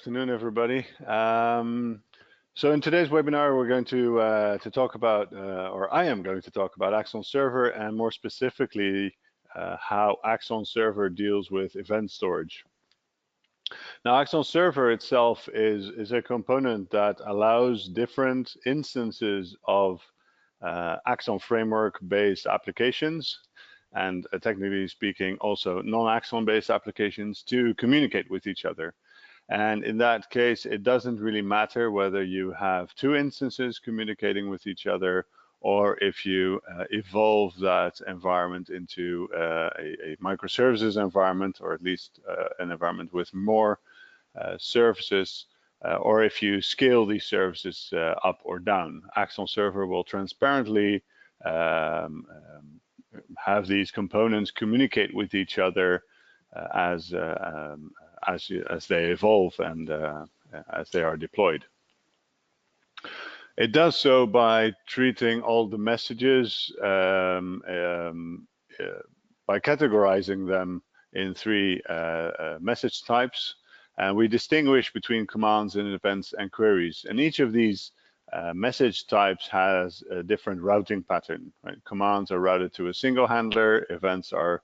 afternoon, everybody. So in today's webinar, we're going to talk about, or I am going to talk about Axon Server, and more specifically, how Axon Server deals with event storage. Now, Axon Server itself is a component that allows different instances of Axon framework-based applications, and technically speaking, also non-Axon-based applications to communicate with each other. And in that case, it doesn't really matter whether you have two instances communicating with each other, or if you evolve that environment into a microservices environment, or at least an environment with more services, or if you scale these services up or down. Axon Server will transparently have these components communicate with each other as they evolve and as they are deployed. It does so by treating all the messages by categorizing them in three message types, and we distinguish between commands and events and queries. And each of these message types has a different routing pattern. Right? Commands are routed to a single handler. Events are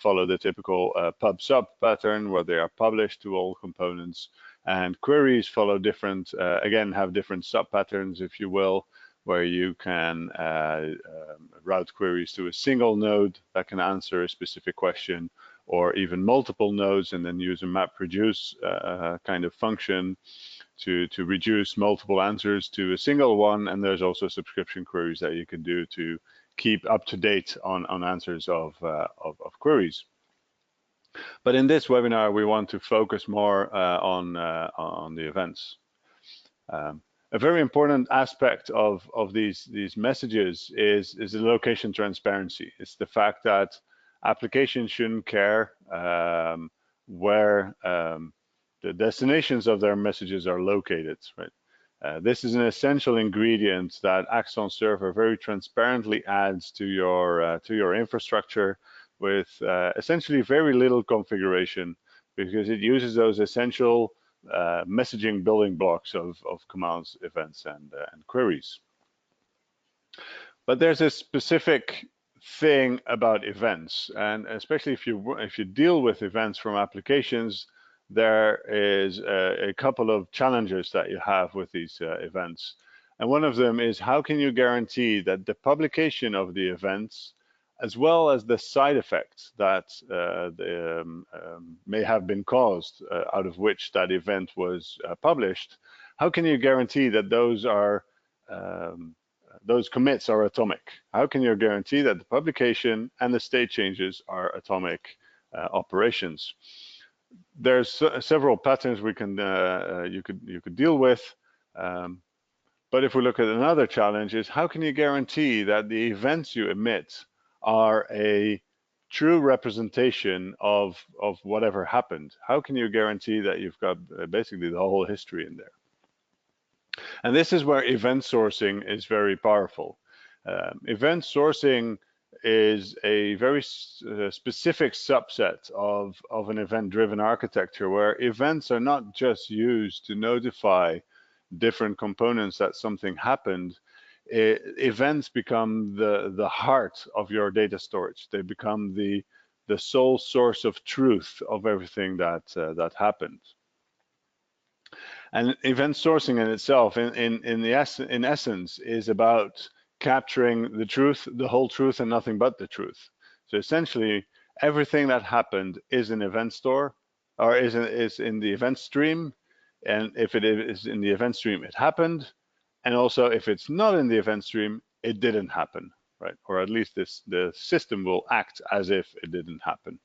follow the typical pub-sub pattern, where they are published to all components. And queries follow different, again, have different sub-patterns, if you will, where you can route queries to a single node that can answer a specific question, or even multiple nodes, and then use a map-reduce kind of function to reduce multiple answers to a single one. And there's also subscription queries that you can do to keep up to date on answers of queries. But in this webinar, we want to focus more on the events. A very important aspect of these messages is the location transparency. It's the fact that applications shouldn't care where the destinations of their messages are located, right? This is an essential ingredient that Axon Server very transparently adds to your infrastructure with essentially very little configuration, because it uses those essential messaging building blocks of commands, events, and queries. But there's a specific thing about events, and especially if you deal with events from applications, there is a couple of challenges that you have with these events. And one of them is, how can you guarantee that the publication of the events, as well as the side effects that may have been caused out of which that event was published, how can you guarantee that those commits are atomic? How can you guarantee that the publication and the state changes are atomic operations? There's several patterns we can you could deal with, but if we look at another challenge, is how can you guarantee that the events you emit are a true representation of whatever happened? How can you guarantee that you've got basically the whole history in there? And this is where event sourcing is very powerful. Event sourcing is a very specific subset of an event-driven architecture, where events are not just used to notify different components that something happened. Events become the heart of your data storage. They become the sole source of truth of everything that happened. And event sourcing in itself, in essence, is about capturing the truth, the whole truth, and nothing but the truth. So essentially, everything that happened is an event store, or is in the event stream. And if it is in the event stream, it happened. And also, if it's not in the event stream, it didn't happen, right? Or at least the system will act as if it didn't happen.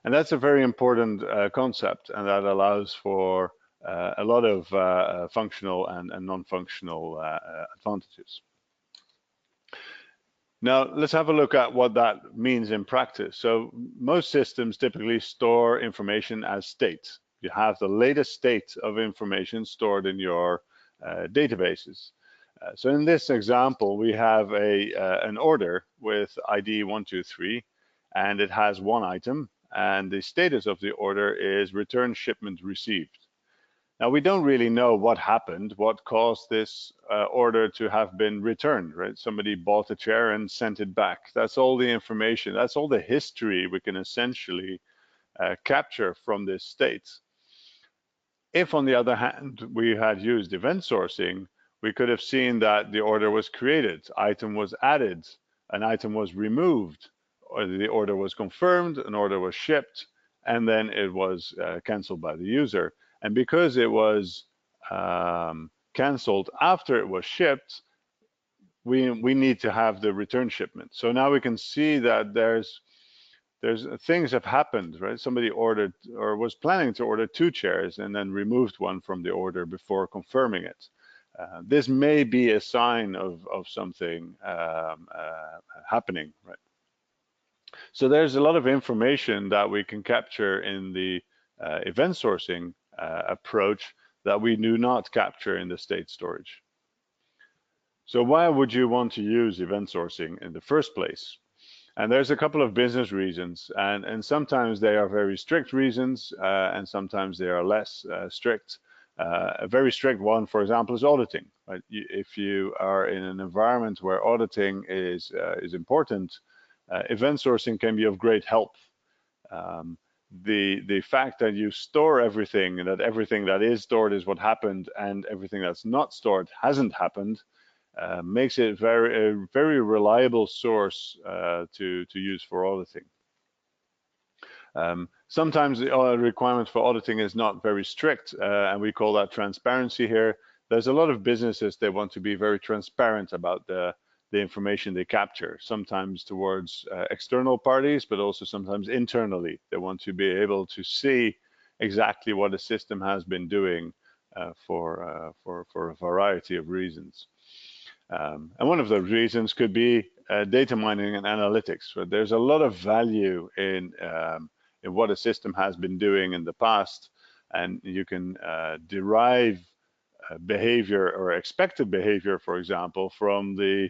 And that's a very important concept, and that allows for a lot of functional and non-functional advantages. Now, let's have a look at what that means in practice. So most systems typically store information as state. You have the latest state of information stored in your databases. So in this example, we have an order with ID 123, and it has one item, and the status of the order is return shipment received. Now, we don't really know what happened, what caused this order to have been returned, right? Somebody bought a chair and sent it back. That's all the information. That's all the history we can essentially capture from this state. If, on the other hand, we had used event sourcing, we could have seen that the order was created, item was added, an item was removed, or the order was confirmed, an order was shipped, and then it was canceled by the user. And because it was canceled after it was shipped, we need to have the return shipment. So now we can see that there's things have happened, right? Somebody ordered or was planning to order 2 chairs and then removed one from the order before confirming it. This may be a sign of something happening, right? So there's a lot of information that we can capture in the event sourcing approach that we do not capture in the state storage. So why would you want to use event sourcing in the first place? And there's a couple of business reasons, and sometimes they are very strict reasons, and sometimes they are less strict. A very strict one, for example, is auditing. Right? If you are in an environment where auditing is important, event sourcing can be of great help. The fact that you store everything, and that everything that is stored is what happened, and everything that's not stored hasn't happened, makes it a very reliable source to use for auditing. Sometimes the requirement for auditing is not very strict, and we call that transparency here. There's a lot of businesses, they want to be very transparent about the information they capture, sometimes towards external parties, but also sometimes internally. They want to be able to see exactly what a system has been doing for a variety of reasons. And one of those reasons could be data mining and analytics. So there's a lot of value in what a system has been doing in the past, and you can derive behavior or expected behavior, for example, from the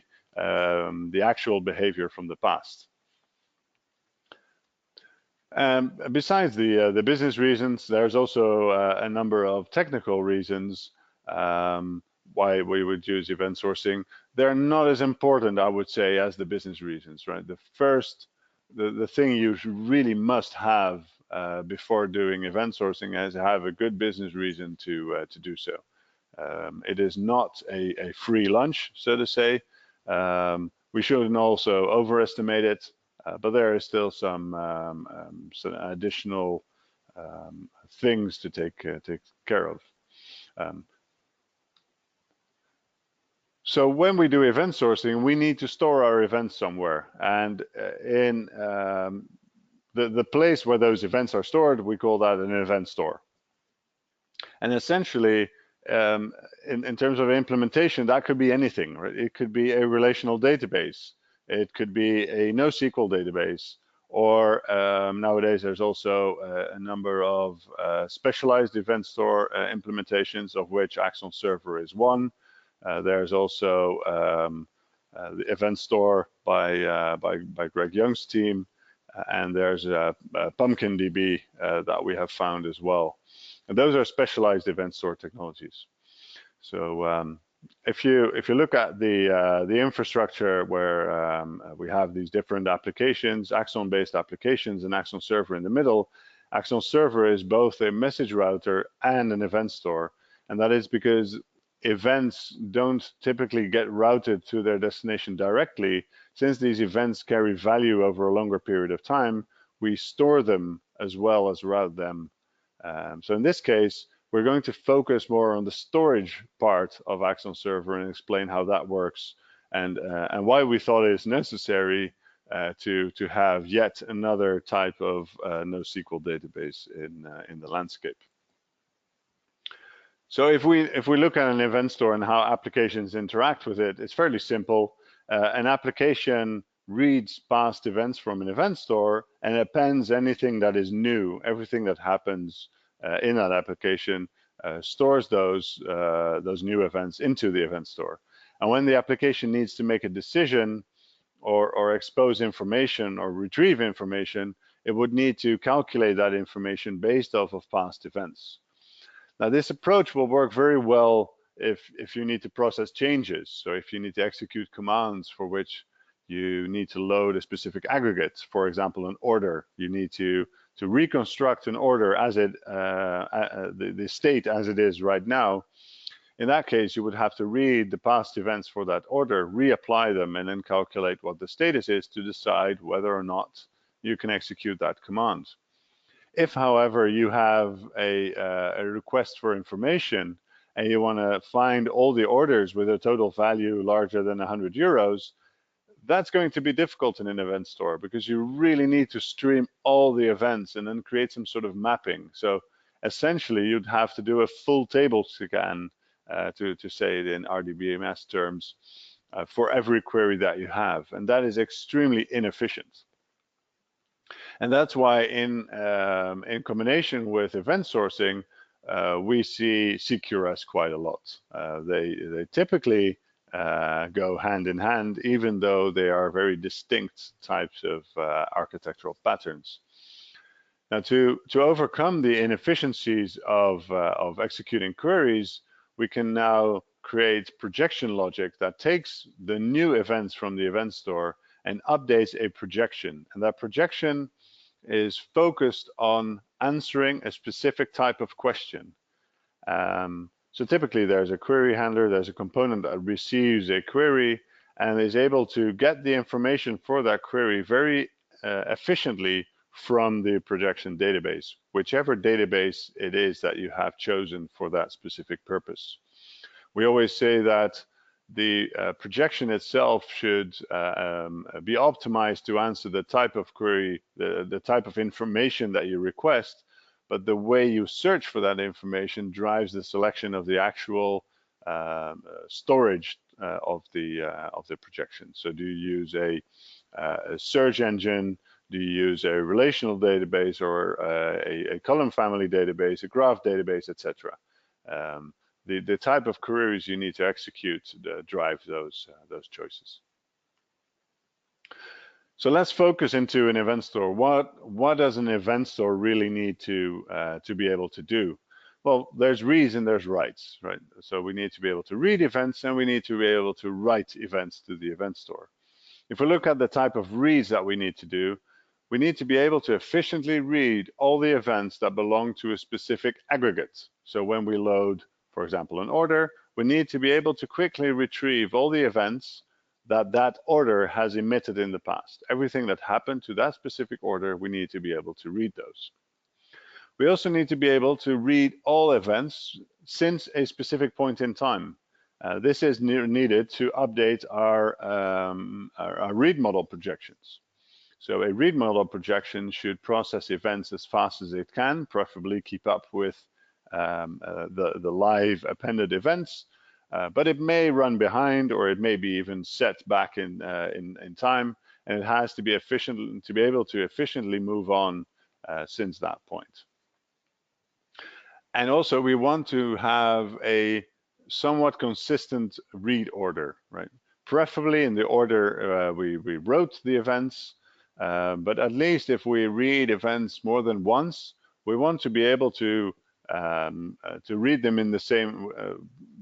actual behavior from the past. Besides the business reasons, there's also a number of technical reasons why we would use event sourcing. They're not as important, I would say, as the business reasons, right? The thing you really must have before doing event sourcing is have a good business reason to do so. It is not a free lunch, so to say. We shouldn't also overestimate it, but there is still some additional things to take care of. So when we do event sourcing, we need to store our events somewhere, and in the place where those events are stored, we call that an event store. And essentially, in terms of implementation, that could be anything, right? It could be a relational database, it could be a NoSQL database, or nowadays there's also a number of specialized event store implementations, of which AxonServer is one. There's also the event store by Greg Young's team, and there's PumpkinDB that we have found as well. And those are specialized event store technologies. So if you look at the infrastructure where we have these different applications, Axon-based applications, and AxonServer in the middle, AxonServer is both a message router and an event store, and that is because events don't typically get routed to their destination directly. Since these events carry value over a longer period of time, we store them as well as route them. So in this case, we're going to focus more on the storage part of AxonServer and explain how that works, and why we thought it is necessary to have yet another type of NoSQL database in the landscape. So if we look at an event store and how applications interact with it, it's fairly simple. An application reads past events from an event store and appends anything that is new, everything that happens in that application, stores those new events into the event store. And when the application needs to make a decision or expose information or retrieve information, it would need to calculate that information based off of past events. Now, this approach will work very well if you need to process changes. So if you need to execute commands for which you need to load a specific aggregate, for example, an order, you need to reconstruct an order as the state as it is right now. In that case, you would have to read the past events for that order, reapply them, and then calculate what the status is to decide whether or not you can execute that command. If, however, you have a request for information and you want to find all the orders with a total value larger than 100 euros, that's going to be difficult in an event store because you really need to stream all the events and then create some sort of mapping. So essentially, you'd have to do a full table scan, to say it in RDBMS terms, for every query that you have. And that is extremely inefficient. And that's why in combination with event sourcing, we see CQRS quite a lot. They typically go hand in hand, even though they are very distinct types of architectural patterns. Now, to overcome the inefficiencies of executing queries, we can now create projection logic that takes the new events from the event store and updates a projection. And that projection is focused on answering a specific type of question. So typically there's a query handler, there's a component that receives a query and is able to get the information for that query very efficiently from the projection database, whichever database it is that you have chosen for that specific purpose. We always say that the projection itself should be optimized to answer the type of query, the type of information that you request, but the way you search for that information drives the selection of the actual storage of the projection. So do you use a search engine? Do you use a relational database or a column family database, a graph database, etc.? The type of queries you need to execute drive those choices. So let's focus into an event store. What does an event store really need to be able to do? Well, there's reads and there's writes, right? So we need to be able to read events and we need to be able to write events to the event store. If we look at the type of reads that we need to do, we need to be able to efficiently read all the events that belong to a specific aggregate. So when we load, for example, an order, we need to be able to quickly retrieve all the events that order has emitted in the past. Everything that happened to that specific order, we need to be able to read those. We also need to be able to read all events since a specific point in time. This is needed to update our read model projections. So a read model projection should process events as fast as it can, preferably keep up with the live appended events, but it may run behind or it may be even set back in time, and it has to be efficient to be able to efficiently move on since that point. And also we want to have a somewhat consistent read order, right? Preferably in the order we wrote the events, but at least if we read events more than once, we want to be able to read them in the same,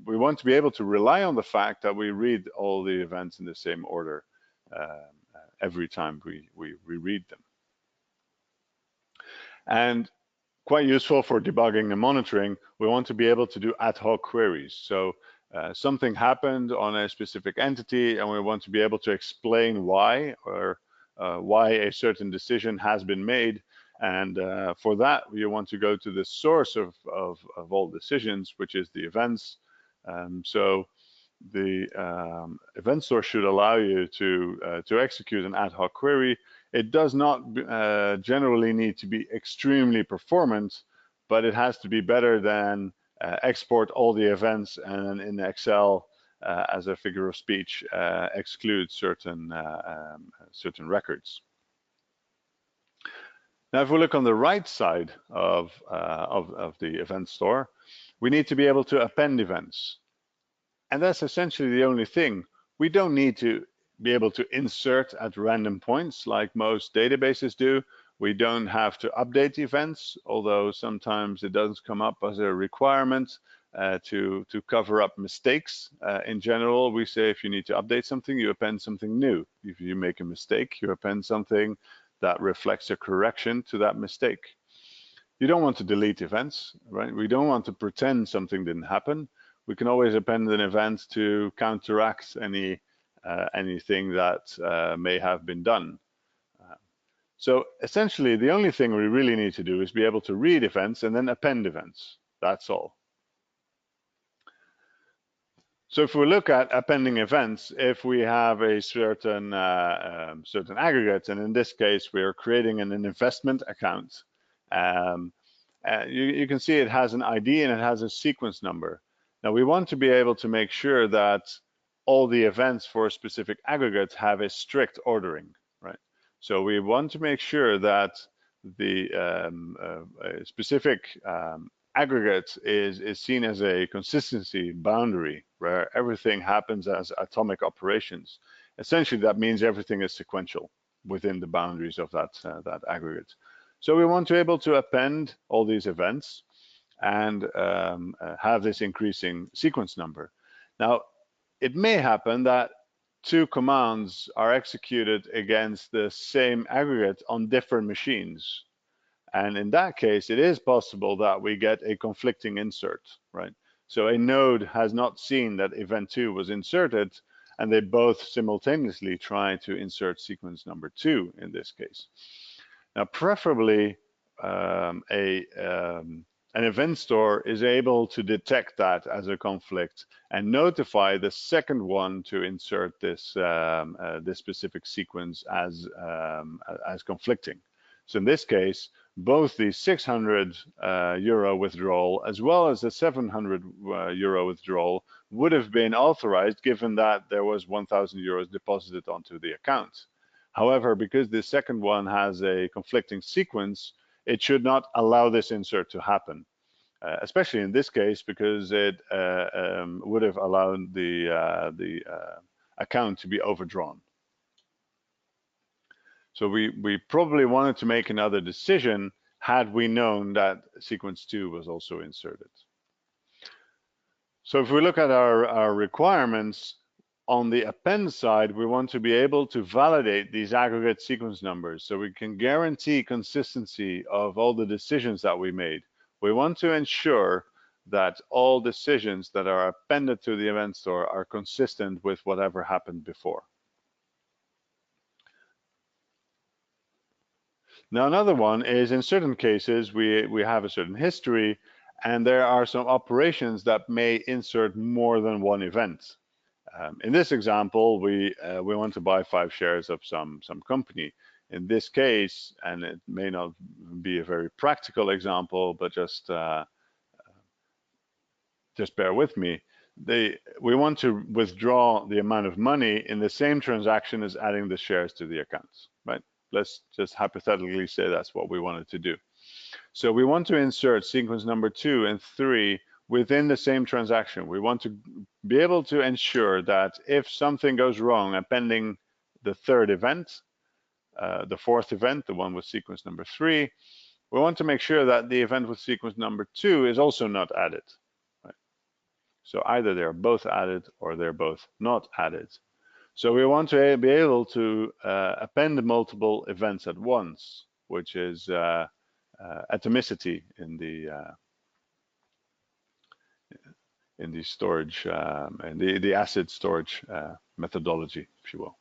we want to be able to rely on the fact that we read all the events in the same order every time we reread them. And quite useful for debugging and monitoring, we want to be able to do ad hoc queries. So something happened on a specific entity and we want to be able to explain why, or why a certain decision has been made. And for that, you want to go to the source of all decisions, which is the events. So the event source should allow you to execute an ad hoc query. It does not generally need to be extremely performant, but it has to be better than export all the events and in Excel, as a figure of speech, exclude certain records. Now, if we look on the right side of the event store, we need to be able to append events. And that's essentially the only thing. We don't need to be able to insert at random points like most databases do. We don't have to update events, although sometimes it does come up as a requirement to cover up mistakes. In general, we say if you need to update something, you append something new. If you make a mistake, you append something that reflects a correction to that mistake. You don't want to delete events, right? We don't want to pretend something didn't happen. We can always append an event to counteract anything that may have been done. So essentially, the only thing we really need to do is be able to read events and then append events. That's all. So if we look at appending events, if we have a certain certain aggregate, and in this case, we are creating an investment account, you can see it has an ID and it has a sequence number. Now we want to be able to make sure that all the events for a specific aggregate have a strict ordering, right? So we want to make sure that the specific aggregate is seen as a consistency boundary where everything happens as atomic operations. Essentially, that means everything is sequential within the boundaries of that aggregate. So we want to be able to append all these events and have this increasing sequence number. Now, it may happen that two commands are executed against the same aggregate on different machines. And in that case, it is possible that we get a conflicting insert, right? So a node has not seen that event 2 was inserted, and they both simultaneously try to insert sequence number 2 in this case. Now, preferably, an event store is able to detect that as a conflict and notify the second one to insert this specific sequence as conflicting. So in this case, both the 600 euro withdrawal as well as the 700 euro withdrawal would have been authorized given that there was 1,000 euros deposited onto the account. However, because the second one has a conflicting sequence, it should not allow this insert to happen, especially in this case because it would have allowed the account to be overdrawn. So we probably wanted to make another decision had we known that sequence 2 was also inserted. So if we look at our requirements, on the append side, we want to be able to validate these aggregate sequence numbers so we can guarantee consistency of all the decisions that we made. We want to ensure that all decisions that are appended to the event store are consistent with whatever happened before. Now, another one is in certain cases, we have a certain history, and there are some operations that may insert more than one event. In this example, we want to buy 5 shares of some company. In this case, and it may not be a very practical example, but just bear with me. We want to withdraw the amount of money in the same transaction as adding the shares to the accounts, right? Let's just hypothetically say that's what we wanted to do. So we want to insert sequence number 2 and 3 within the same transaction. We want to be able to ensure that if something goes wrong appending the third event, the fourth event, the one with sequence number 3, we want to make sure that the event with sequence number 2 is also not added. Right? So either they're both added or they're both not added. So we want to be able to append multiple events at once, which is atomicity in the storage and the ACID storage methodology, if you will.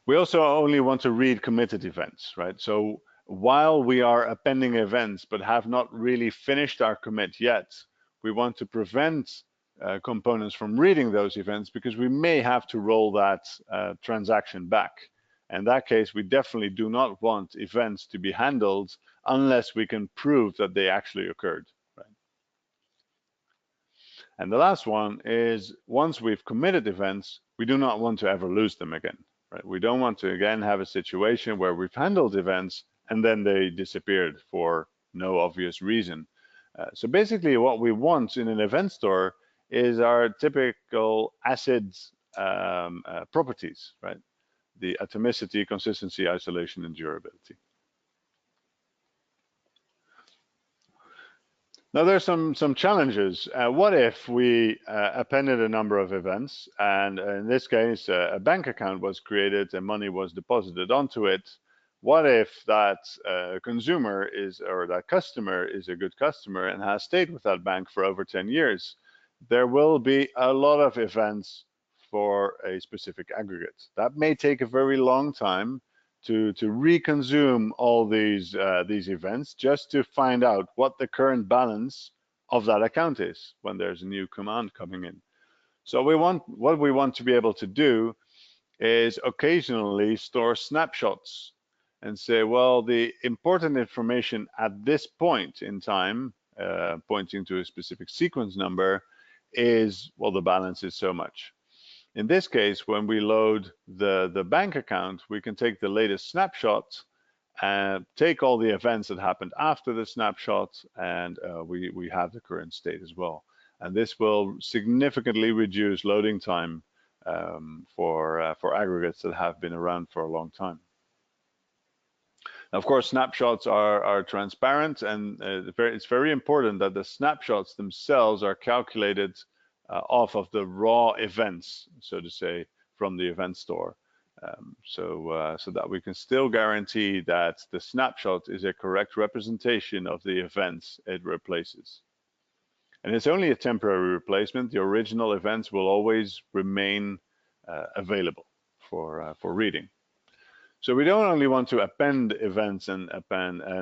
We also only want to read committed events, right? So while we are appending events but have not really finished our commit yet, we want to prevent components from reading those events because we may have to roll that transaction back. In that case, we definitely do not want events to be handled unless we can prove that they actually occurred. Right? And the last one is once we've committed events, we do not want to ever lose them again. Right? We don't want to again have a situation where we've handled events and then they disappeared for no obvious reason. So basically what we want in an event store is our typical ACID properties, right? The atomicity, consistency, isolation, and durability. Now there's some challenges. What if we appended a number of events, and in this case, a bank account was created and money was deposited onto it? What if that consumer is, or that customer is a good customer and has stayed with that bank for over 10 years? There will be a lot of events for a specific aggregate. That may take a very long time to reconsume all these events just to find out what the current balance of that account is when there's a new command coming in. So what we want to be able to do is occasionally store snapshots and say, well, the important information at this point in time, pointing to a specific sequence number, is, well, the balance is so much. In this case, when we load the bank account, we can take the latest snapshot and take all the events that happened after the snapshot, and we have the current state as well. And this will significantly reduce loading time for aggregates that have been around for a long time. Now, of course, snapshots are transparent, and it's very important that the snapshots themselves are calculated off of the raw events, so to say, from the event store, so that we can still guarantee that the snapshot is a correct representation of the events it replaces. And it's only a temporary replacement. The original events will always remain available for reading. So we don't only want to append events and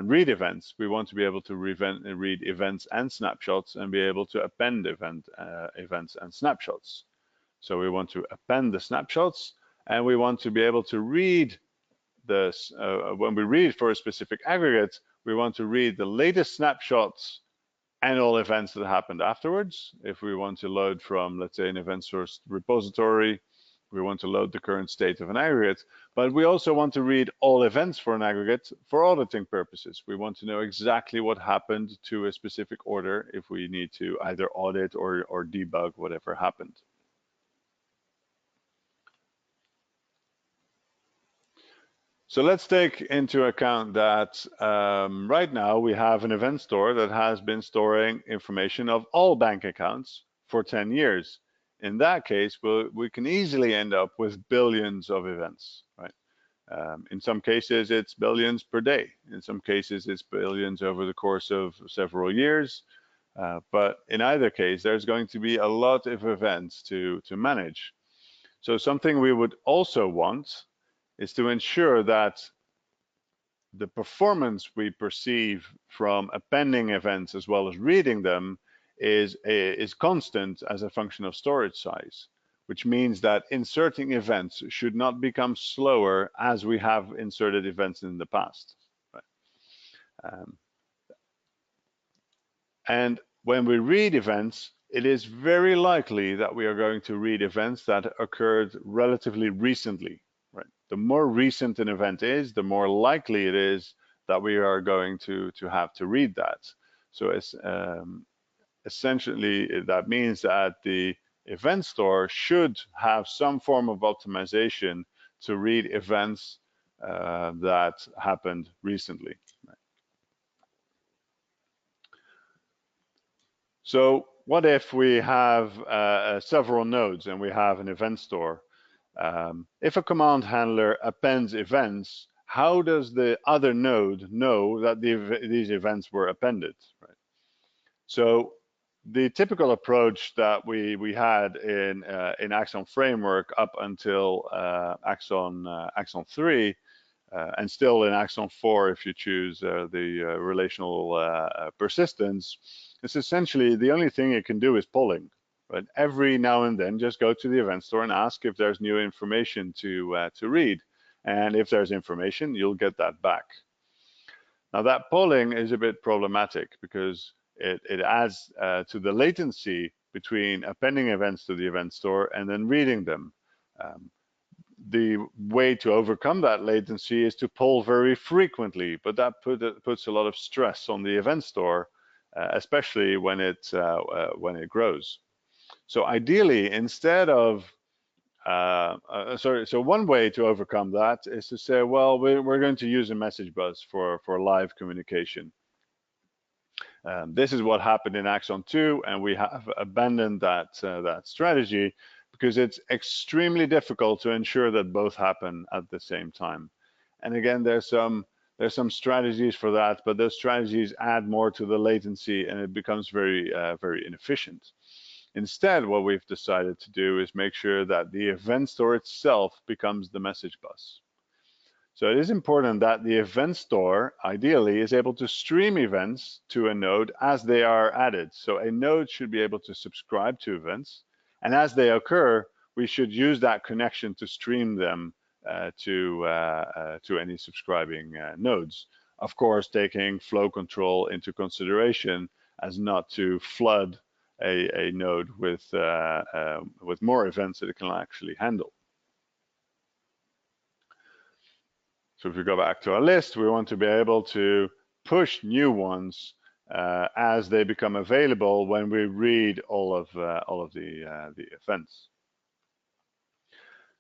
read events. We want to be able to read events and snapshots and be able to append events and snapshots. So we want to append the snapshots, and we want to be able to read this. When we read for a specific aggregate, we want to read the latest snapshots and all events that happened afterwards. If we want to load from, let's say, an event source repository, we want to load the current state of an aggregate, but we also want to read all events for an aggregate for auditing purposes. We want to know exactly what happened to a specific order if we need to either audit or debug whatever happened. So let's take into account that right now we have an event store that has been storing information of all bank accounts for 10 years. In that case, we can easily end up with billions of events, right? In some cases, it's billions per day. In some cases, it's billions over the course of several years. But in either case, there's going to be a lot of events to manage. So something we would also want is to ensure that the performance we perceive from appending events as well as reading them is constant as a function of storage size, which means that inserting events should not become slower as we have inserted events in the past. Right? And when we read events, it is very likely that we are going to read events that occurred relatively recently. Right? The more recent an event is, the more likely it is that we are going to have to read that. So it's essentially, that means that the event store should have some form of optimization to read events that happened recently. Right? So what if we have several nodes and we have an event store? If a command handler appends events, how does the other node know that these events were appended? Right? So the typical approach that we had in Axon framework up until Axon 3, and still in Axon 4 if you choose the relational persistence, is essentially the only thing it can do is polling. But every now and then, just go to the event store and ask if there's new information to read. And if there's information, you'll get that back. Now that polling is a bit problematic because it adds to the latency between appending events to the event store and then reading them. The way to overcome that latency is to poll very frequently, but that puts a lot of stress on the event store, especially when it grows. So ideally, instead of so one way to overcome that is to say, well, we're going to use a message bus for live communication. This is what happened in Axon 2, and we have abandoned that strategy because it's extremely difficult to ensure that both happen at the same time. And again, there's some strategies for that, but those strategies add more to the latency, and it becomes very inefficient. Instead, what we've decided to do is make sure that the event store itself becomes the message bus. So it is important that the event store, ideally, is able to stream events to a node as they are added. So a node should be able to subscribe to events, and as they occur, we should use that connection to stream them to any subscribing nodes. Of course, taking flow control into consideration as not to flood a node with more events that it can actually handle. So if we go back to our list, we want to be able to push new ones as they become available when we read all of the events.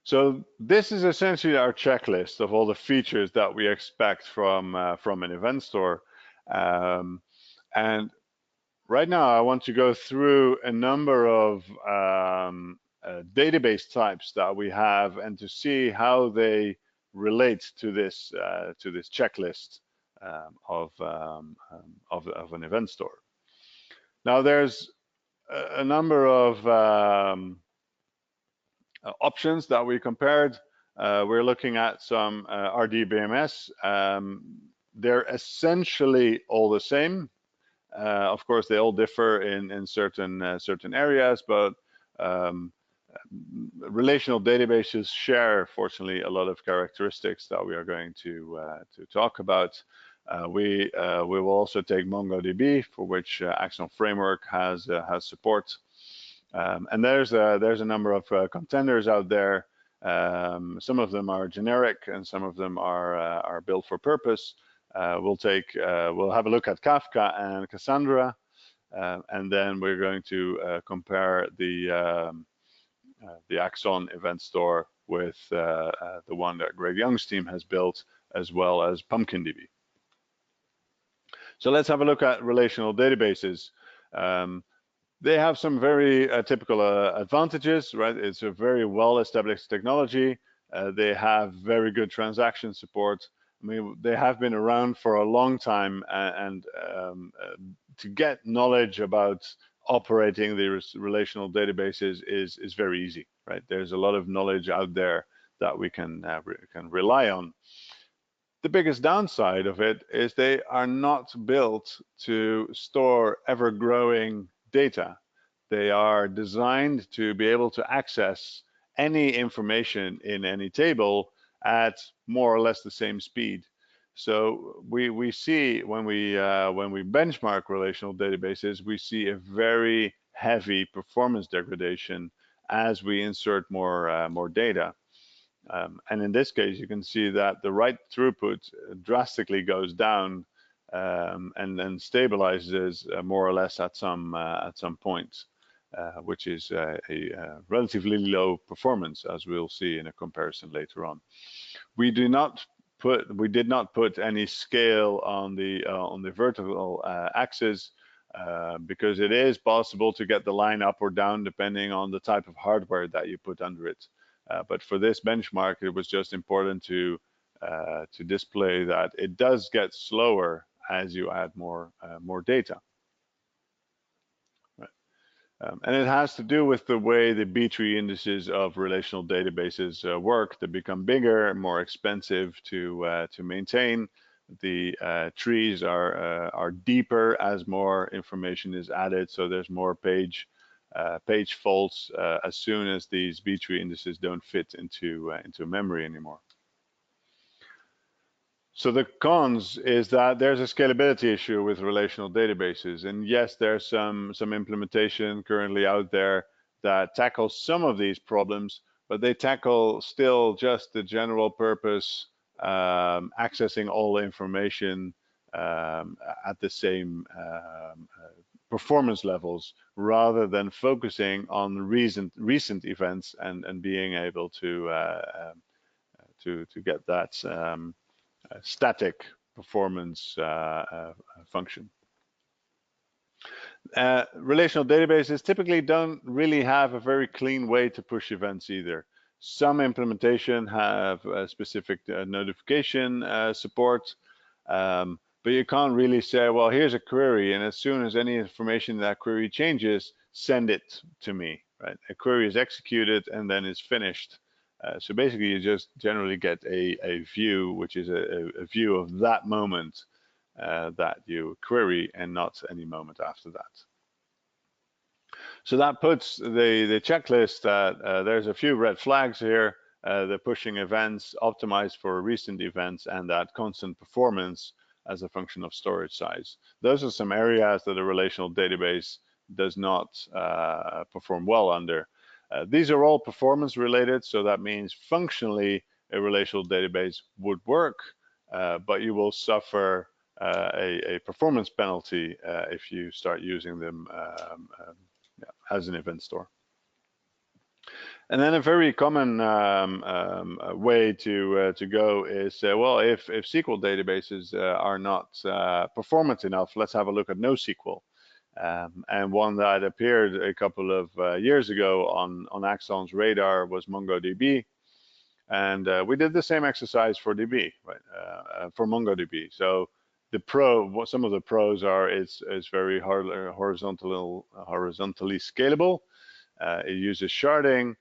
So this is essentially our checklist of all the features that we expect from an event store. And right now, I want to go through a number of database types that we have and to see how they relate to this checklist of an event store. Now, there's a number of options that we compared. We're looking at some RDBMS. They're essentially all the same. Of course, they all differ in certain areas, but relational databases share, fortunately, a lot of characteristics that we are going to talk about. We will also take MongoDB, for which Axon Framework has support. And there's a number of contenders out there. Some of them are generic, and some of them are built for purpose. We'll have a look at Kafka and Cassandra, and then we're going to compare the Axon event store with the one that Greg Young's team has built, as well as PumpkinDB. So let's have a look at relational databases. They have some very typical advantages, right? It's a very well-established technology. They have very good transaction support. I mean, they have been around for a long time, and to get knowledge about operating the relational databases is very easy, right? There's a lot of knowledge out there that we can rely on. The biggest downside of it is they are not built to store ever-growing data. They are designed to be able to access any information in any table at more or less the same speed. So we see when we benchmark relational databases, we see a very heavy performance degradation as we insert more data. And in this case, you can see that the write throughput drastically goes down and then stabilizes more or less at some point, which is a relatively low performance, as we'll see in a comparison later on. We did not put any scale on the vertical axis because it is possible to get the line up or down depending on the type of hardware that you put under it. But for this benchmark, it was just important to display that it does get slower as you add more data. Right. And it has to do with the way the B-tree indices of relational databases work. They become bigger and more expensive to maintain. The trees are deeper as more information is added, so there's more page faults as soon as these B-tree indices don't fit into memory anymore. So the cons is that there's a scalability issue with relational databases, and yes, there's some implementation currently out there that tackles some of these problems, but they tackle still just the general purpose accessing all information at the same performance levels, rather than focusing on recent events and being able to get that static performance function. Relational databases typically don't really have a very clean way to push events either. Some implementation have specific notification support, but you can't really say, well, here's a query, and as soon as any information in that query changes, send it to me, right? A query is executed and then is finished. So basically, you just generally get a view, which is a view of that moment that you query and not any moment after that. So that puts the checklist that there's a few red flags here, the pushing events optimized for recent events and that constant performance as a function of storage size. Those are some areas that a relational database does not perform well under. These are all performance related, so that means functionally a relational database would work, but you will suffer a performance penalty if you start using them as an event store. And then a very common way to go is, well, if SQL databases are not performant enough, let's have a look at NoSQL. And one that appeared a couple of years ago on Axon's radar was MongoDB. And we did the same exercise for DB, right? For MongoDB. So some of the pros are it's very horizontally scalable. It uses sharding.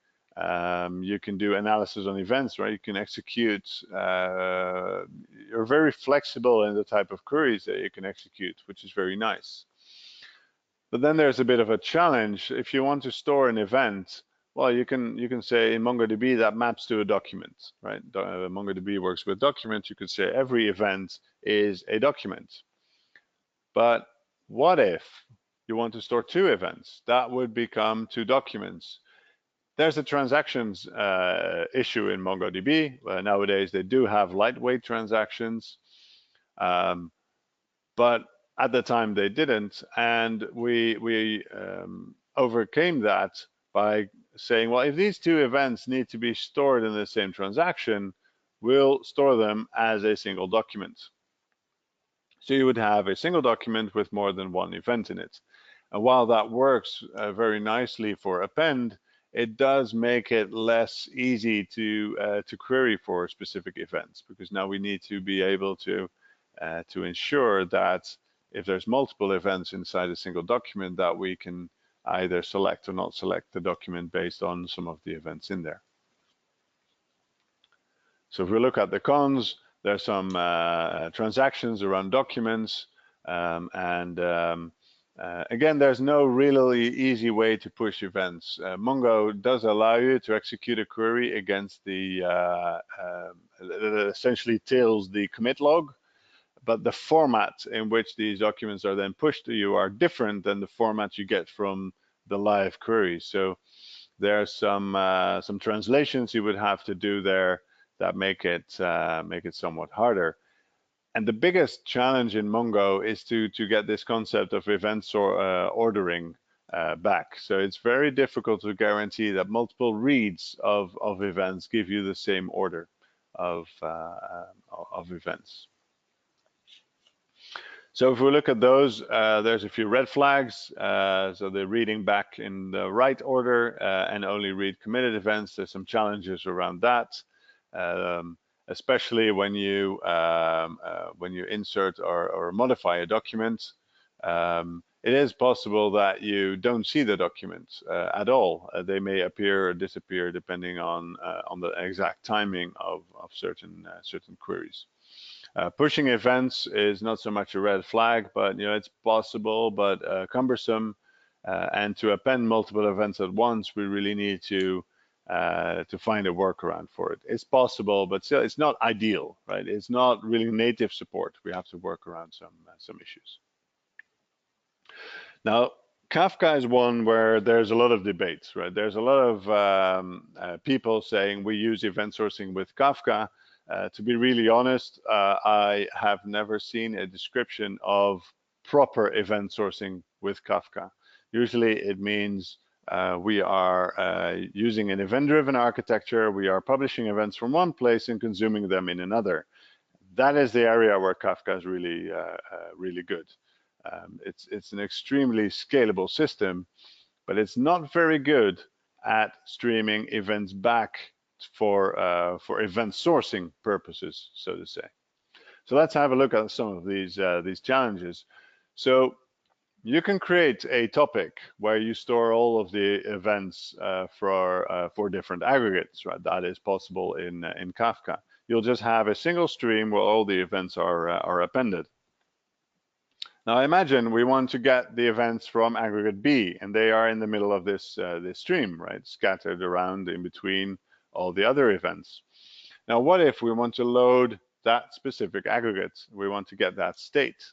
You can do analysis on events, right? You can execute. You're very flexible in the type of queries that you can execute, which is very nice. But then there's a bit of a challenge. If you want to store an event, well, you can say in MongoDB that maps to a document, right? MongoDB works with documents. You could say every event is a document. But what if you want to store 2 events? That would become 2 documents. There's a transactions issue in MongoDB. Nowadays, they do have lightweight transactions, but at the time they didn't, and we overcame that by saying, well, if these 2 events need to be stored in the same transaction, we'll store them as a single document. So you would have a single document with more than 1 event in it. And while that works very nicely for append, it does make it less easy to query for specific events, because now we need to be able to ensure that if there's multiple events inside a single document, that we can either select or not select the document based on some of the events in there. So if we look at the cons, there's some transactions around documents, again, there's no really easy way to push events. Mongo does allow you to execute a query against the that essentially tails the commit log, but the format in which these documents are then pushed to you are different than the format you get from the live query. So there's some translations you would have to do there that make it somewhat harder. And the biggest challenge in Mongo is to get this concept of events or ordering back. So it's very difficult to guarantee that multiple reads of events give you the same order of events. So if we look at those, there's a few red flags. So they're reading back in the right order and only read committed events. There's some challenges around that, especially when you insert or modify a document. It is possible that you don't see the documents at all. They may appear or disappear depending on the exact timing of certain queries. Pushing events is not so much a red flag, but it's possible, but cumbersome. And to append multiple events at once, we really need to find a workaround for it. It's possible, but still, it's not ideal, right? It's not really native support. We have to work around some issues. Now, Kafka is one where there's a lot of debates, right? There's a lot of people saying we use event sourcing with Kafka. To be really honest, I have never seen a description of proper event sourcing with Kafka. Usually it means we are using an event-driven architecture. We are publishing events from one place and consuming them in another. That is the area where Kafka is really good. It's an extremely scalable system, but it's not very good at streaming events back for event sourcing purposes, so to say. So let's have a look at some of these challenges. So you can create a topic where you store all of the events for different aggregates, right? That is possible in Kafka. You'll just have a single stream where all the events are appended. Now imagine we want to get the events from aggregate B, and they are in the middle of this stream, right? Scattered around in between all the other events. Now, what if we want to load that specific aggregate? We want to get that state.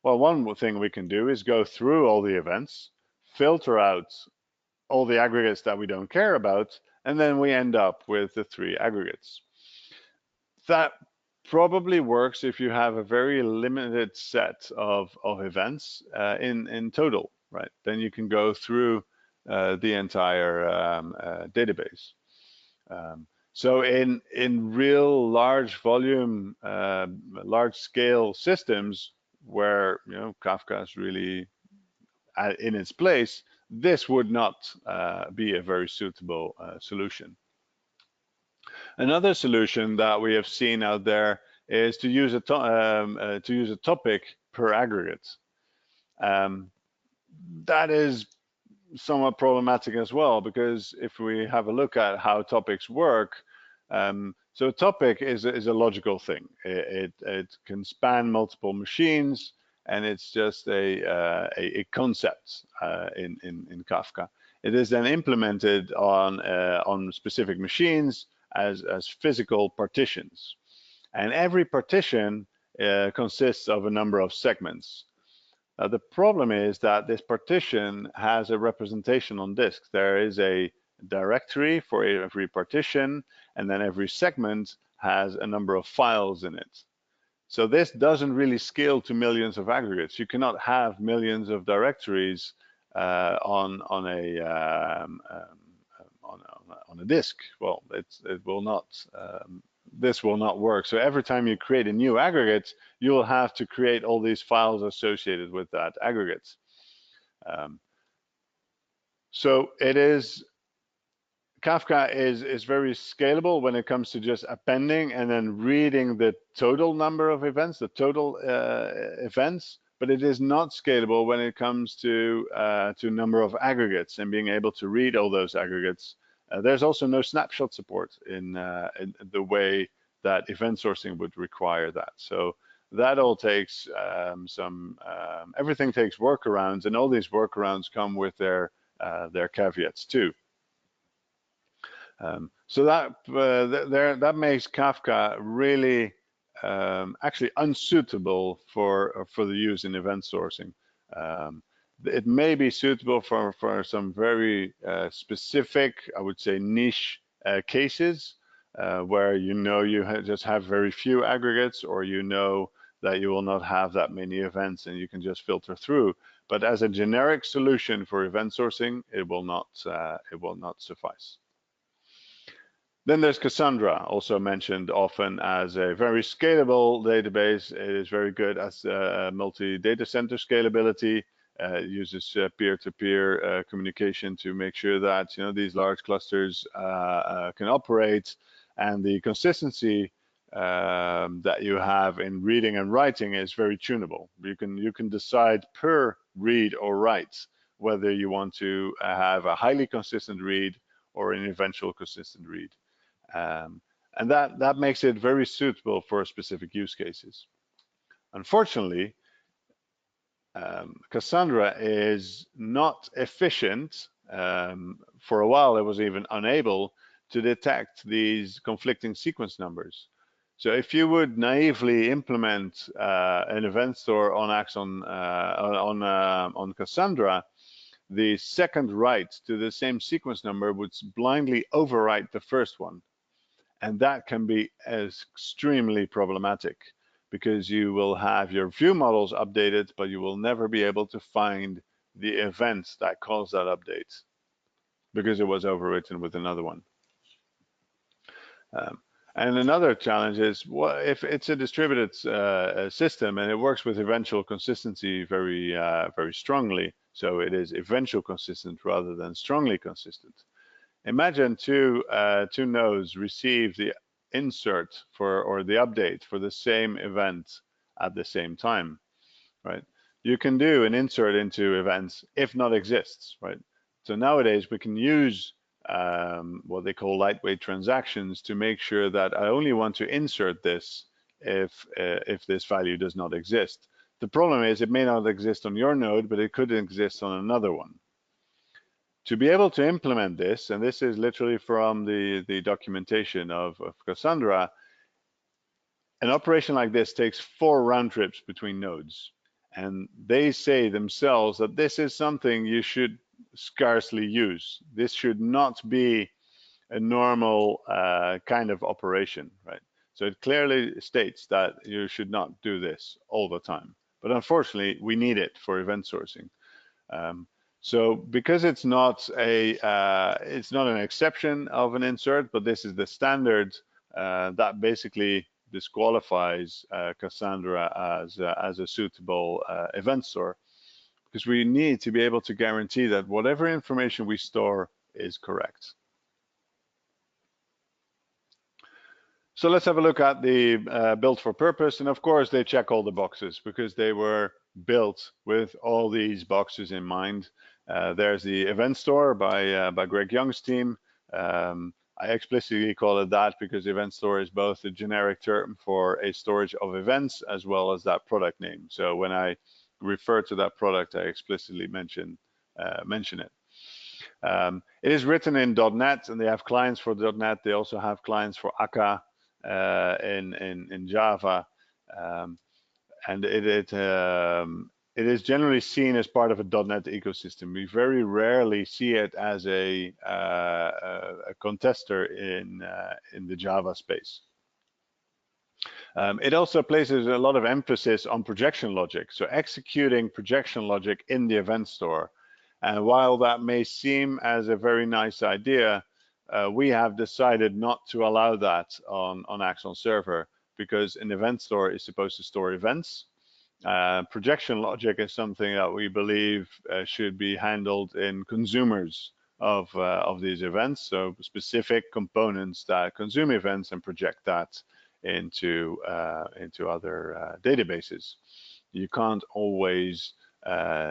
Well, one thing we can do is go through all the events, filter out all the aggregates that we don't care about, and then we end up with the 3 aggregates. That probably works if you have a very limited set of events in total, right? Then you can go through the entire database. So in real large volume, large scale systems where Kafka is really in its place, this would not be a very suitable solution. Another solution that we have seen out there is to use a topic per aggregate. That is somewhat problematic as well, because if we have a look at how topics work, so a topic is a logical thing. It can span multiple machines, and it's just a concept in Kafka. It is then implemented on specific machines as physical partitions, and every partition consists of a number of segments. The problem is that this partition has a representation on disk. There is a directory for every partition, and then every segment has a number of files in it. So this doesn't really scale to millions of aggregates. You cannot have millions of directories on a disk. Well, it will not. This will not work. So every time you create a new aggregate, you will have to create all these files associated with that aggregate. So Kafka is very scalable when it comes to just appending and then reading the total number of events, the total events, but it is not scalable when it comes to number of aggregates and being able to read all those aggregates. There's also no snapshot support in the way that event sourcing would require that. So that all takes everything takes workarounds, and all these workarounds come with their caveats too. So that makes Kafka really actually unsuitable for the use in event sourcing. It may be suitable for some very specific, I would say, niche cases where you just have very few aggregates, or that you will not have that many events and you can just filter through. But as a generic solution for event sourcing, it will not suffice. Then there's Cassandra, also mentioned often as a very scalable database. It is very good as multi-data center scalability. It uses peer-to-peer communication to make sure that these large clusters can operate, and the consistency that you have in reading and writing is very tunable. You can decide per read or write whether you want to have a highly consistent read or an eventual consistent read. And that makes it very suitable for specific use cases. Unfortunately, Cassandra is not efficient. For a while, it was even unable to detect these conflicting sequence numbers. So if you would naively implement an event store on Axon on Cassandra, the second write to the same sequence number would blindly overwrite the first one. And that can be extremely problematic, because you will have your view models updated, but you will never be able to find the event that caused that update because it was overwritten with another one. And another challenge is, well, if it's a distributed system and it works with eventual consistency very strongly, so it is eventual consistent rather than strongly consistent. Imagine two nodes receive the insert or the update for the same event at the same time, right? You can do an insert into events if not exists, right? So nowadays we can use what they call lightweight transactions to make sure that I only want to insert this if this value does not exist. The problem is it may not exist on your node, but it could exist on another one. To be able to implement this, and this is literally from the documentation of Cassandra, an operation like this takes 4 round trips between nodes. And they say themselves that this is something you should scarcely use. This should not be a normal kind of operation, right? So it clearly states that you should not do this all the time. But unfortunately, we need it for event sourcing. So because it's not an exception of an insert, but this is the standard, that basically disqualifies Cassandra as a suitable event store, because we need to be able to guarantee that whatever information we store is correct. So let's have a look at the built for purpose, and of course they check all the boxes because they were built with all these boxes in mind. There's the event store by Greg Young's team. I explicitly call it that because event store is both a generic term for a storage of events as well as that product name. So when I refer to that product, I explicitly mention it. It is written in .NET, and they have clients for .NET. They also have clients for akka in Java, and it is generally seen as part of a .NET ecosystem. We very rarely see it as a contester in the Java space. It also places a lot of emphasis on projection logic, so executing projection logic in the event store. And while that may seem as a very nice idea, we have decided not to allow that on Axon Server, because an event store is supposed to store events. Projection logic is something that we believe should be handled in consumers of these events, so specific components that consume events and project that into other databases. You can't always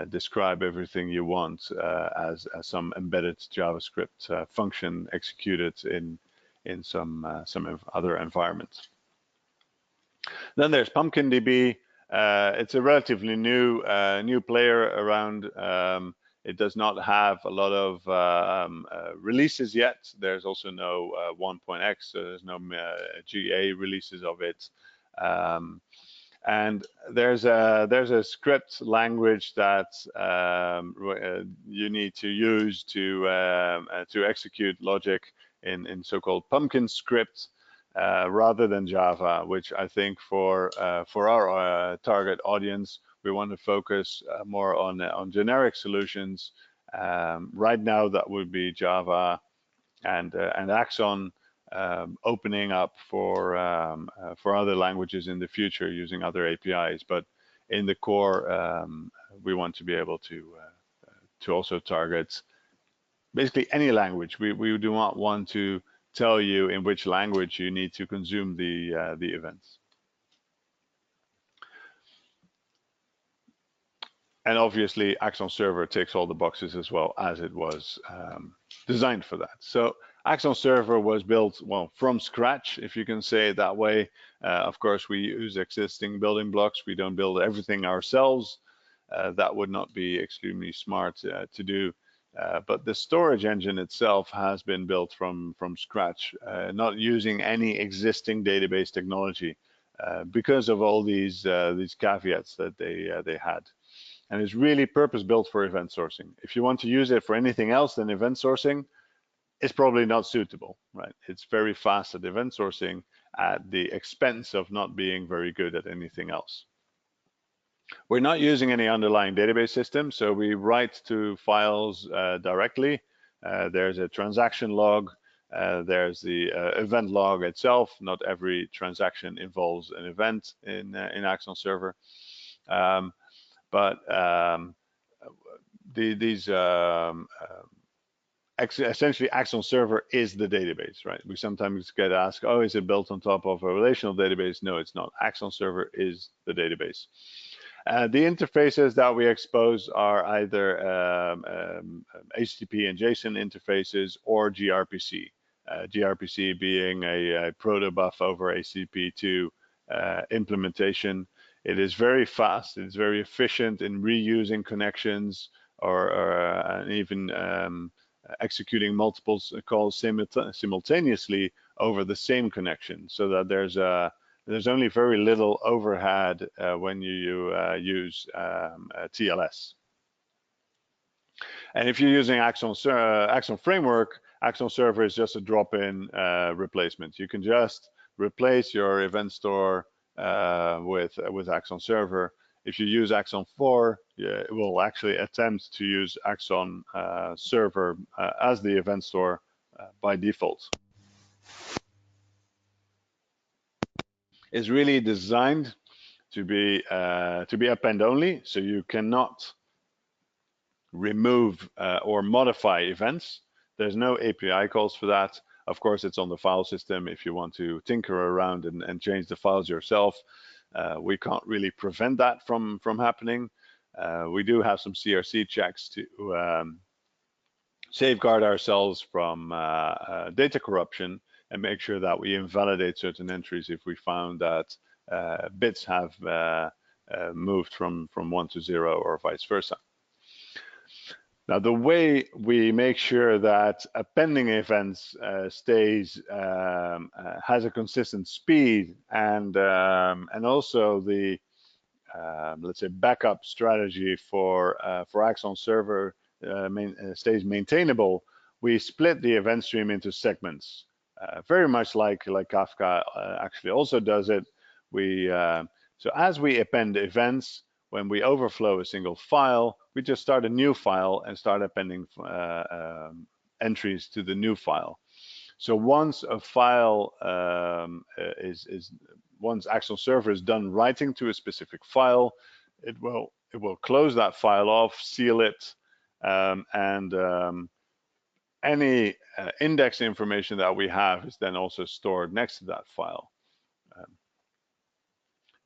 describe everything you want as some embedded JavaScript function executed in some other environments. Then there's PumpkinDB. It's a relatively new player around. It does not have a lot of releases yet. There's also no 1.x, so there's no GA releases of it. And there's a script language that you need to use to execute logic in so-called Pumpkin script rather than Java, which I think for our target audience, we want to focus more on generic solutions. Right now, that would be Java and Axon. Opening up for other languages in the future using other APIs, but in the core, we want to be able to also target basically any language. We do not want to tell you in which language you need to consume the events. And obviously, Axon Server ticks all the boxes as well, as it was designed for that. So Axon Server was built, well, from scratch, if you can say it that way. Of course, we use existing building blocks. We don't build everything ourselves. That would not be extremely smart to do. But the storage engine itself has been built from scratch, not using any existing database technology because of all these caveats that they had. And it's really purpose-built for event sourcing. If you want to use it for anything else than event sourcing, it's probably not suitable, right? It's very fast at event sourcing at the expense of not being very good at anything else. We're not using any underlying database system, so we write to files directly. There's a transaction log. There's the event log itself. Not every transaction involves an event in Axon Server, but these essentially Axon Server is the database, right? We sometimes get asked, oh, is it built on top of a relational database? No, it's not. Axon Server is the database. The interfaces that we expose are either HTTP and JSON interfaces or gRPC. gRPC being a protobuf over HTTP2 implementation. It is very fast. It's very efficient in reusing connections or even executing multiple calls simultaneously over the same connection, so that there's only very little overhead when you use TLS. And if you're using Axon Framework, Axon Server is just a drop-in replacement. You can just replace your event store with Axon Server. If you use Axon 4, it will actually attempt to use Axon Server as the event store by default. It's really designed to be append only, so you cannot remove or modify events. There's no API calls for that. Of course, it's on the file system if you want to tinker around and change the files yourself. We can't really prevent that from happening. We do have some CRC checks to safeguard ourselves from data corruption and make sure that we invalidate certain entries if we found that bits have moved from 1 to 0 or vice versa. Now, the way we make sure that appending events has a consistent speed and also the let's say backup strategy for Axon Server stays maintainable, we split the event stream into segments, very much like Kafka actually also does it. So as we append events, when we overflow a single file, we just start a new file and start appending entries to the new file. So once a file once Axon Server is done writing to a specific file, it will close that file off, seal it, and any index information that we have is then also stored next to that file.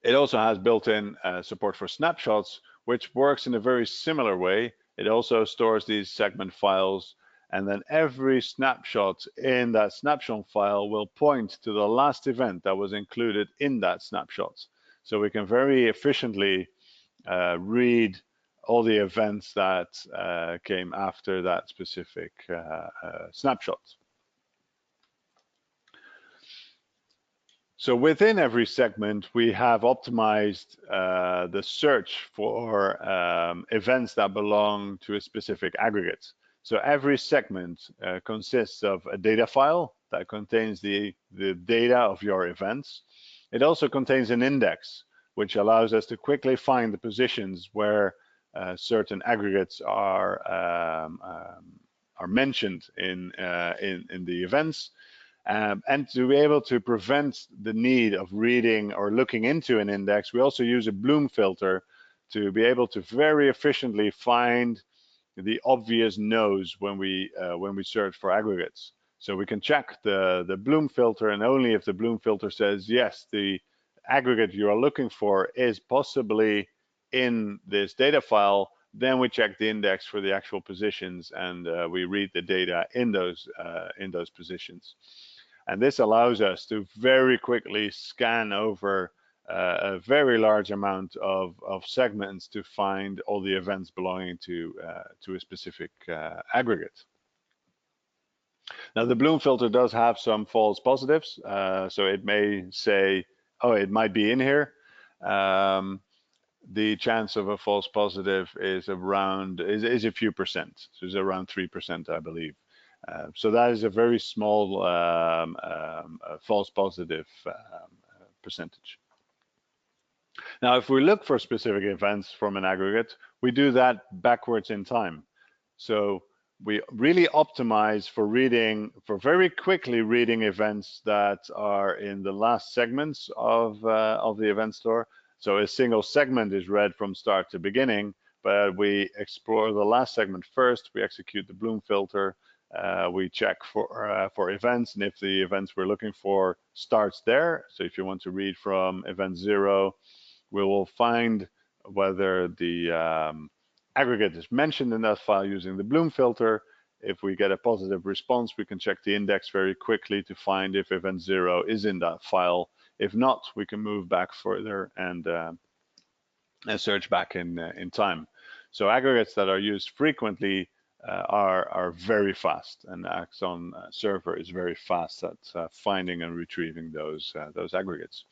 It also has built-in support for snapshots, which works in a very similar way. It also stores these segment files, and then every snapshot in that snapshot file will point to the last event that was included in that snapshot. So we can very efficiently read all the events that came after that specific snapshot. So within every segment, we have optimized the search for events that belong to a specific aggregate. So every segment consists of a data file that contains the data of your events. It also contains an index, which allows us to quickly find the positions where certain aggregates are mentioned in the events. And to be able to prevent the need of reading or looking into an index, we also use a Bloom filter to be able to very efficiently find the obvious no's when we search for aggregates. So we can check the Bloom filter, and only if the Bloom filter says, yes, the aggregate you are looking for is possibly in this data file, then we check the index for the actual positions, and we read the data in those positions. And this allows us to very quickly scan over a very large amount of segments to find all the events belonging to a specific aggregate. Now, the Bloom filter does have some false positives, so it may say, oh, it might be in here. The chance of a false positive is a few percent, so it's around 3%, I believe. So that is a very small false positive percentage. Now, if we look for specific events from an aggregate, we do that backwards in time. So we really optimize for reading, for very quickly reading events that are in the last segments of the event store. So a single segment is read from start to beginning, but we explore the last segment first. We execute the Bloom filter. We check for events, and if the events we're looking for starts there, so if you want to read from event 0, we will find whether the aggregate is mentioned in that file using the Bloom filter. If we get a positive response, we can check the index very quickly to find if event 0 is in that file. If not, we can move back further and search back in time. So aggregates that are used frequently are very fast, and Axon Server is very fast at finding and retrieving those aggregates.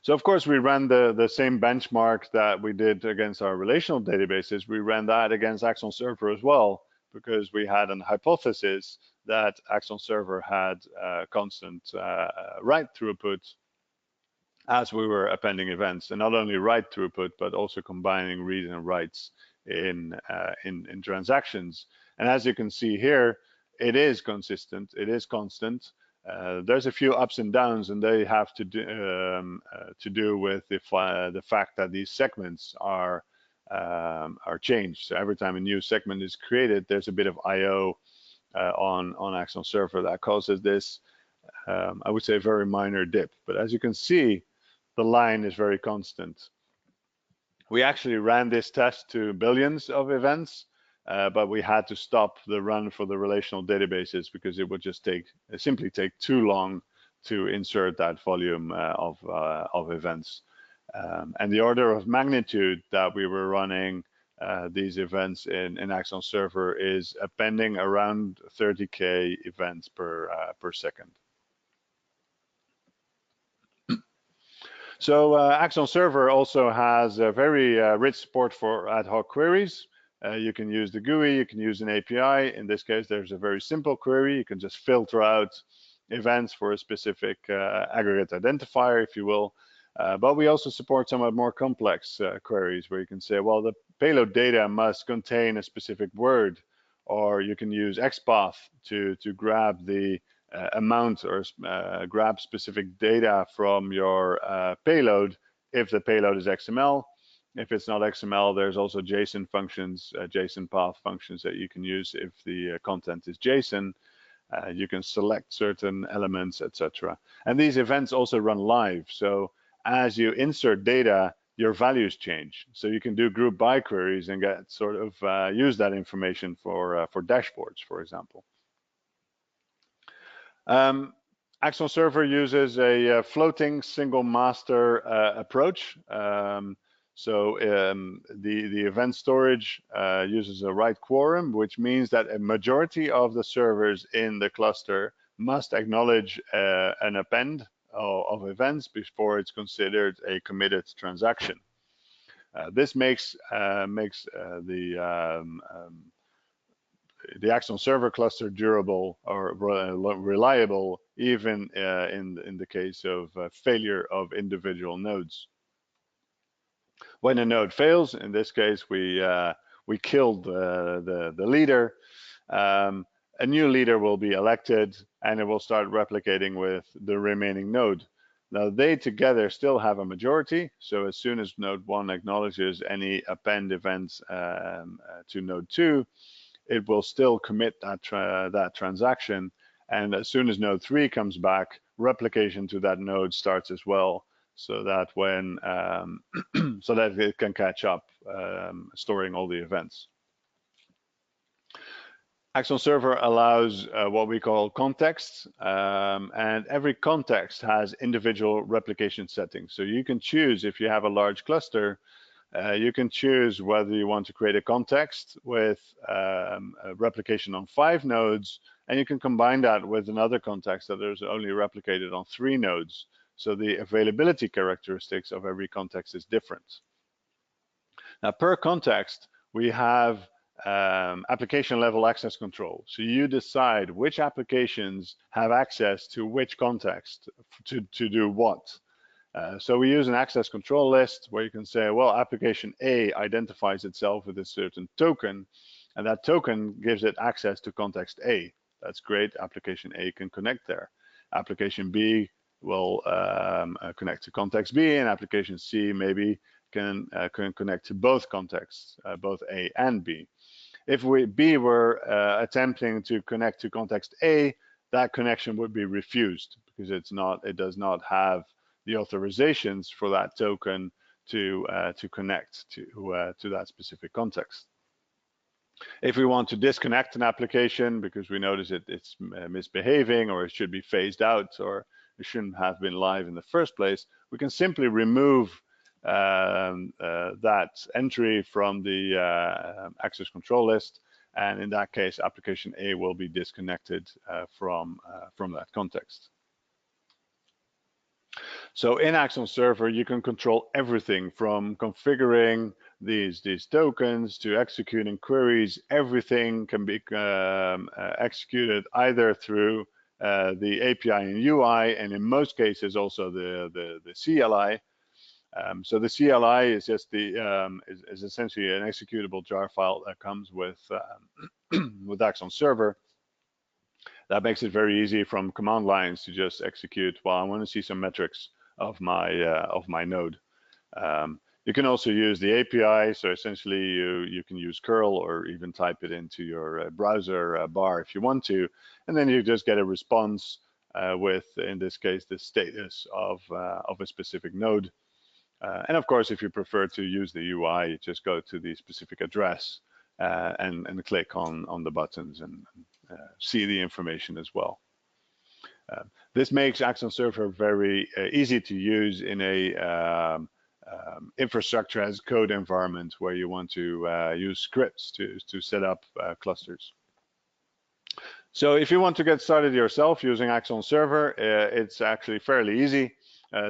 So of course we ran the same benchmark that we did against our relational databases. We ran that against Axon Server as well, because we had an hypothesis that Axon Server had constant write throughput as we were appending events, and not only write throughput, but also combining reads and writes in transactions. And as you can see here, it is consistent, it is constant. There's a few ups and downs, and they have to do with the fact that these segments are changed. So every time a new segment is created, there's a bit of I/O on Axon Server that causes this, I would say, very minor dip. But as you can see, the line is very constant. We actually ran this test to billions of events, but we had to stop the run for the relational databases because it would just simply take too long to insert that volume of events. And the order of magnitude that we were running these events in Axon Server is appending around 30K events per second. So Axon Server also has a very rich support for ad hoc queries. You can use the GUI, you can use an API. In this case, there's a very simple query. You can just filter out events for a specific aggregate identifier, if you will. But we also support somewhat more complex queries where you can say, well, the payload data must contain a specific word, or you can use XPath to grab the amount or grab specific data from your payload if the payload is XML. If it's not XML, there's also JSON functions, JSON path functions that you can use if the content is JSON. You can select certain elements, etc. And these events also run live. So as you insert data, your values change. So you can do group by queries and get sort of use that information for dashboards, for example. Axon Server uses a floating single master approach. So the event storage uses a write quorum, which means that a majority of the servers in the cluster must acknowledge an append of events before it's considered a committed transaction. This makes the Axon Server cluster durable or reliable, even in the case of failure of individual nodes. When a node fails, in this case, we killed the leader. A new leader will be elected, and it will start replicating with the remaining node. Now, they together still have a majority, so as soon as node 1 acknowledges any append events to node 2, it will still commit that transaction, and as soon as node 3 comes back, replication to that node starts as well, so that when so that it can catch up, storing all the events. Axon Server allows what we call contexts, and every context has individual replication settings. So you can choose, if you have a large cluster, you can choose whether you want to create a context with a replication on 5 nodes, and you can combine that with another context that is only replicated on 3 nodes. So the availability characteristics of every context is different. Now, per context, we have application level access control. So you decide which applications have access to which context to do what. So we use an access control list where you can say, well, application A identifies itself with a certain token, and that token gives it access to context A. That's great. Application A can connect there. Application B will connect to context B, and application C maybe can connect to both contexts, both A and B. If B were attempting to connect to context A, that connection would be refused because it does not have the authorizations for that token to connect to that specific context. If we want to disconnect an application because we notice it's misbehaving, or it should be phased out, or it shouldn't have been live in the first place, we can simply remove that entry from the access control list, and in that case, application A will be disconnected from that context. So in Axon Server, you can control everything from configuring these tokens to executing queries. Everything can be executed either through the API and UI, and in most cases also the CLI. So the CLI is just is essentially an executable jar file that comes with with Axon Server. That makes it very easy from command lines to just execute. Well, I want to see some metrics of my node. You can also use the API. So essentially, you can use curl or even type it into your browser bar if you want to, and then you just get a response with, in this case, the status of a specific node. And of course, if you prefer to use the UI, you just go to the specific address and click on the buttons and see the information as well. This makes Axon Server very easy to use in a infrastructure as code environment where you want to use scripts to set up clusters. So if you want to get started yourself using Axon Server, it's actually fairly easy.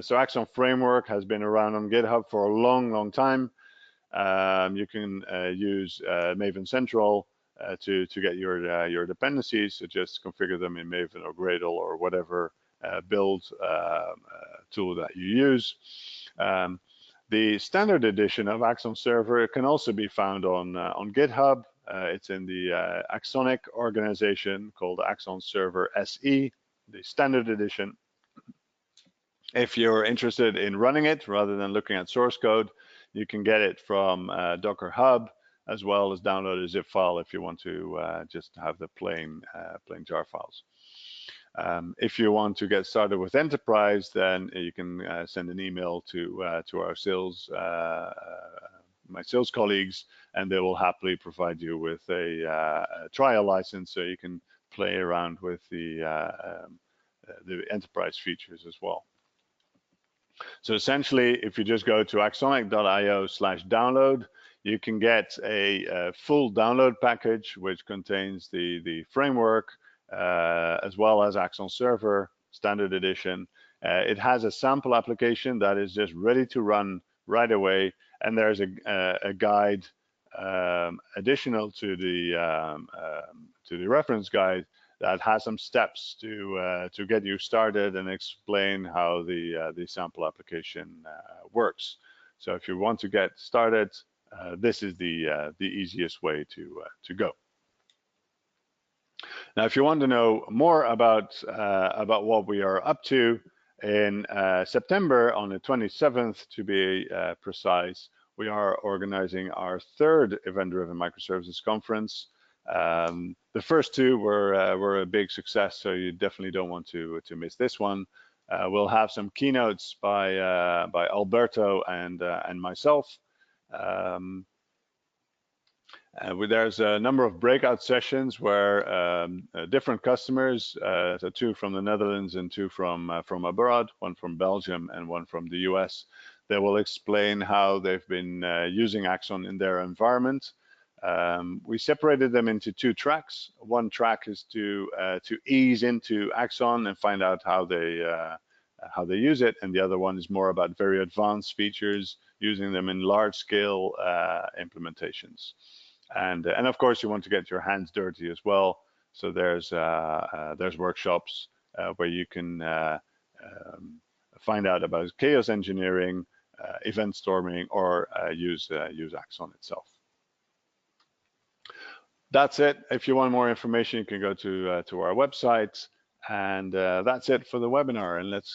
So Axon Framework has been around on GitHub for a long time. You can use Maven Central to get your dependencies. So just configure them in Maven or Gradle or whatever build tool that you use. The standard edition of Axon Server can also be found on GitHub. It's in the Axonic organization called Axon Server SE, the standard edition. If you're interested in running it rather than looking at source code, you can get it from Docker Hub, as well as download a zip file if you want to just have the plain jar files. If you want to get started with Enterprise, then you can send an email to our sales, my sales colleagues, and they will happily provide you with a trial license so you can play around with the Enterprise features as well. So essentially, if you just go to axonic.io/download, you can get a full download package which contains the framework as well as Axon Server standard edition. It has a sample application that is just ready to run right away, and there's a guide additional to the reference guide that has some steps to get you started and explain how the sample application works. So if you want to get started, this is the easiest way to go. Now, if you want to know more about what we are up to, in September, on the 27th to be precise, we are organizing our third event-driven microservices conference. The first two were a big success, so you definitely don't want to miss this one. We'll have some keynotes by Alberto and myself. There's a number of breakout sessions where different customers, so two from the Netherlands and two from abroad, one from Belgium and one from the US, they will explain how they've been using Axon in their environment. We separated them into two tracks. One track is to ease into Axon and find out how they use it, and the other one is more about very advanced features, using them in large-scale implementations. And of course, you want to get your hands dirty as well. So there's workshops where you can find out about chaos engineering, event storming, or use Axon itself. that's it. If you want more information, you can go to our website. And that's it for the webinar. And let's